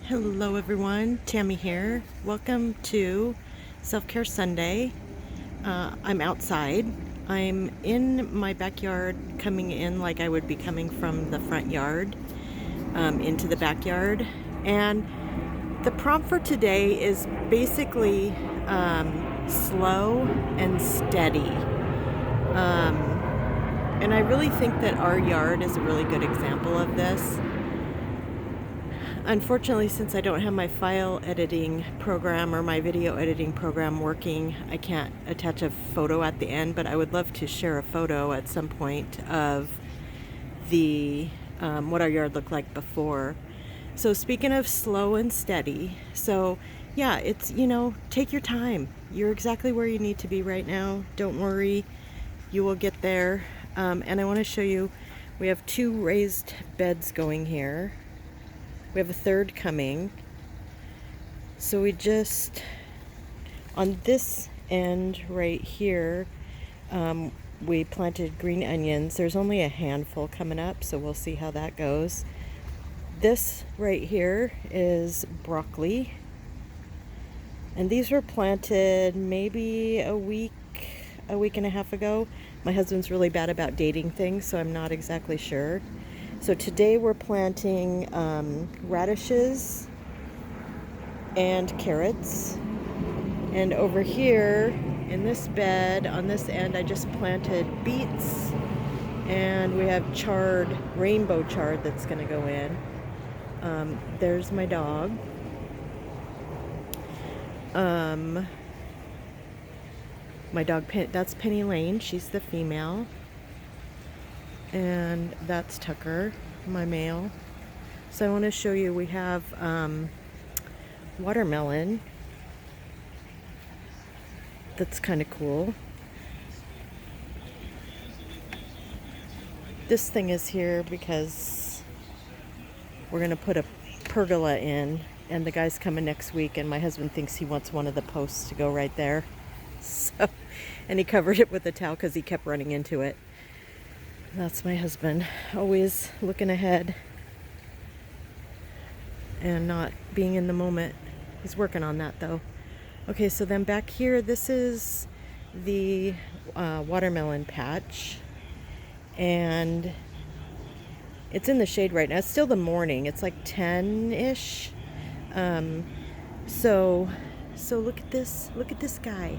Hello everyone, Tammy here. Welcome to Self-Care Sunday. I'm outside. I'm in my backyard, coming in like I would be coming from the front yard into the backyard. And the prompt for today is basically slow and steady. And I really think that our yard is a really good example of this. Unfortunately, since I don't have my file editing program or my video editing program working, I can't attach a photo at the end, but I would love to share a photo at some point of the what our yard looked like before. So speaking of slow and steady, so yeah, it's, take your time. You're exactly where you need to be right now. Don't worry, you will get there. And I want to show you, we have 2 raised beds going here. We have a 3rd coming. So we just, on this end right here, we planted green onions. There's only a handful coming up, so we'll see how that goes. This right here is broccoli. And these were planted maybe a week and a half ago. My husband's really bad about dating things, so I'm not exactly sure. So today we're planting radishes and carrots. And over here in this bed, on this end, I just planted beets. And we have rainbow chard that's gonna go in. There's my dog. My dog, that's Penny Lane, she's the female. And that's Tucker, my male. So I want to show you, we have watermelon. That's kind of cool. This thing is here because we're going to put a pergola in, and the guy's coming next week, and my husband thinks he wants one of the posts to go right there. So, and he covered it with a towel because he kept running into it. That's my husband, always looking ahead and not being in the moment. He's working on that though. Okay, so then back here, this is the watermelon patch, and it's in the shade right now. It's still the morning. It's like 10-ish. So look at this. Look at this guy.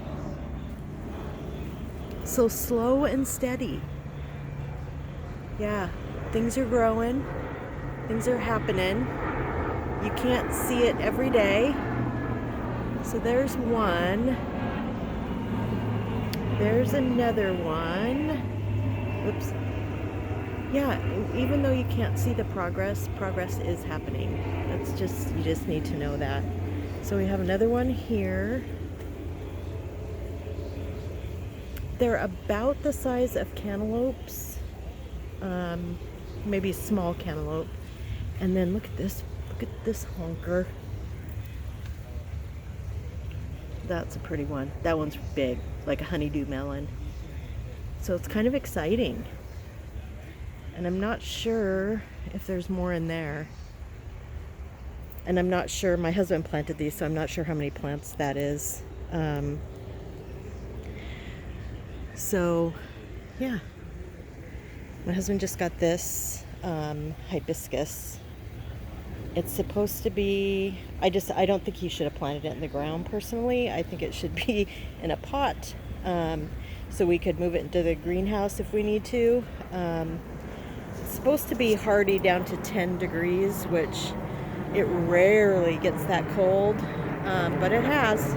So slow and steady. Yeah, things are growing, things are happening. You can't see it every day. So there's one. There's another one. Oops. Yeah, even though you can't see the progress is happening. You just need to know that. So we have another one here. They're about the size of cantaloupes. Maybe small cantaloupe. And then look at this honker. That's a pretty one. That one's big, like a honeydew melon. So it's kind of exciting. And I'm not sure if there's more in there. And I'm not sure, my husband planted these, so I'm not sure how many plants that is. So yeah. My husband just got this hibiscus. It's supposed to be, I don't think he should have planted it in the ground personally. I think it should be in a pot, so we could move it into the greenhouse if we need to. It's supposed to be hardy down to 10 degrees, which it rarely gets that cold, but it has.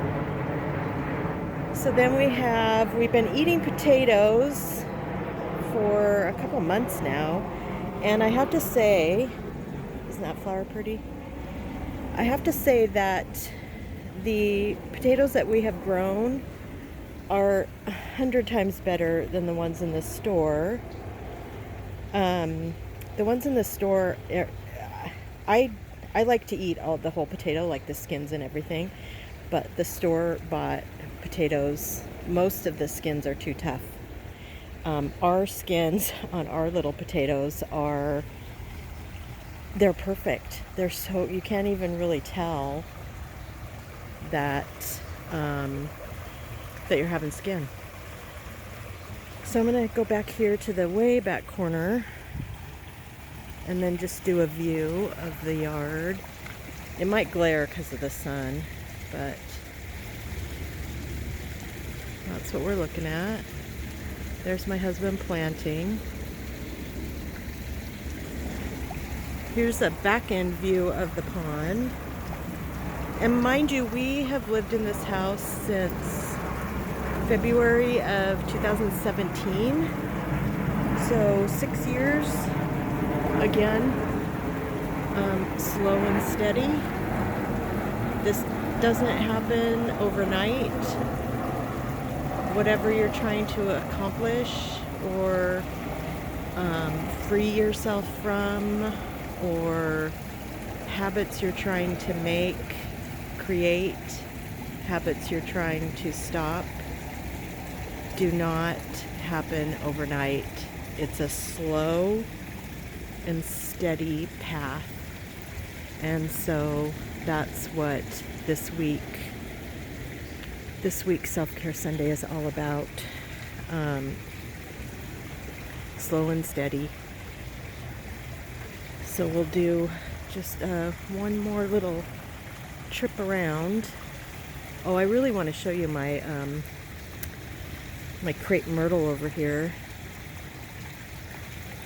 So then we've been eating potatoes for a couple months now, and I have to say, isn't that flower pretty? I have to say that the potatoes that we have grown are 100 times better than the ones in the store. The ones in the store, I like to eat the whole potato, like the skins and everything, but the store-bought potatoes, most of the skins are too tough. Our skins on our little potatoes are they're perfect. They're so, you can't even really tell that that you're having skin. So I'm gonna go back here to the way back corner and then just do a view of the yard. It might glare because of the sun, but that's what we're looking at. There's my husband planting. Here's a back end view of the pond. And mind you, we have lived in this house since February of 2017. So 6 years. Again, slow and steady. This doesn't happen overnight. Whatever you're trying to accomplish or free yourself from, or habits you're trying to make, create, habits you're trying to stop, do not happen overnight. It's a slow and steady path. And so that's what this week's Self-Care Sunday is all about. Slow and steady. So we'll do just one more little trip around. Oh, I really want to show you my my crepe myrtle over here.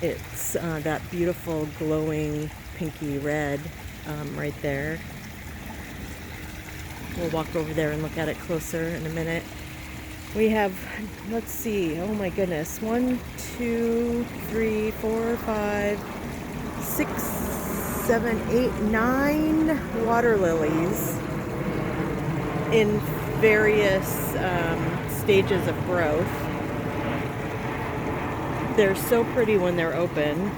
It's that beautiful glowing pinky red right there. We'll walk over there and look at it closer in a minute. We have, let's see, oh my goodness, 1, 2, 3, 4, 5, 6, 7, 8, 9 water lilies in various stages of growth. They're so pretty when they're open.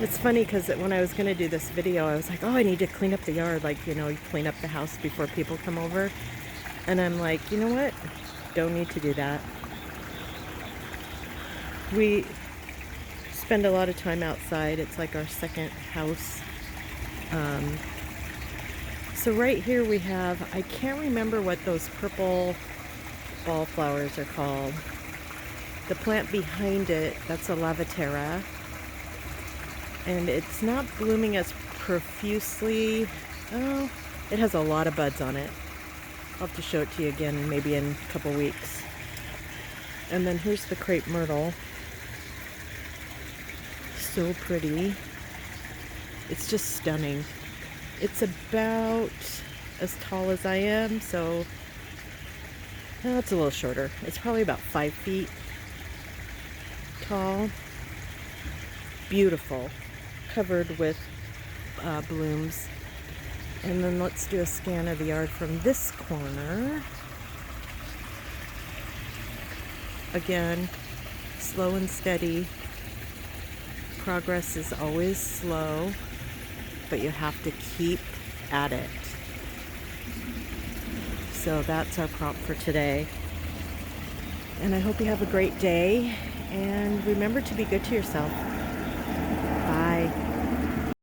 It's funny because when I was going to do this video, I was like, oh, I need to clean up the yard. Like, you know, you clean up the house before people come over. And I'm like, you know what? Don't need to do that. We spend a lot of time outside. It's like our second house. So right here we have, I can't remember what those purple ball flowers are called. The plant behind it, that's a lavatera. And it's not blooming as profusely. Oh, it has a lot of buds on it. I'll have to show it to you again maybe in a couple weeks. And then here's the crepe myrtle. So pretty. It's just stunning. It's about as tall as I am, so it's a little shorter. It's probably about 5 feet tall. Beautiful. Covered with blooms. And then let's do a scan of the yard from this corner. Again, slow and steady. Progress is always slow, but you have to keep at it. So that's our prompt for today. And I hope you have a great day, and remember to be good to yourself.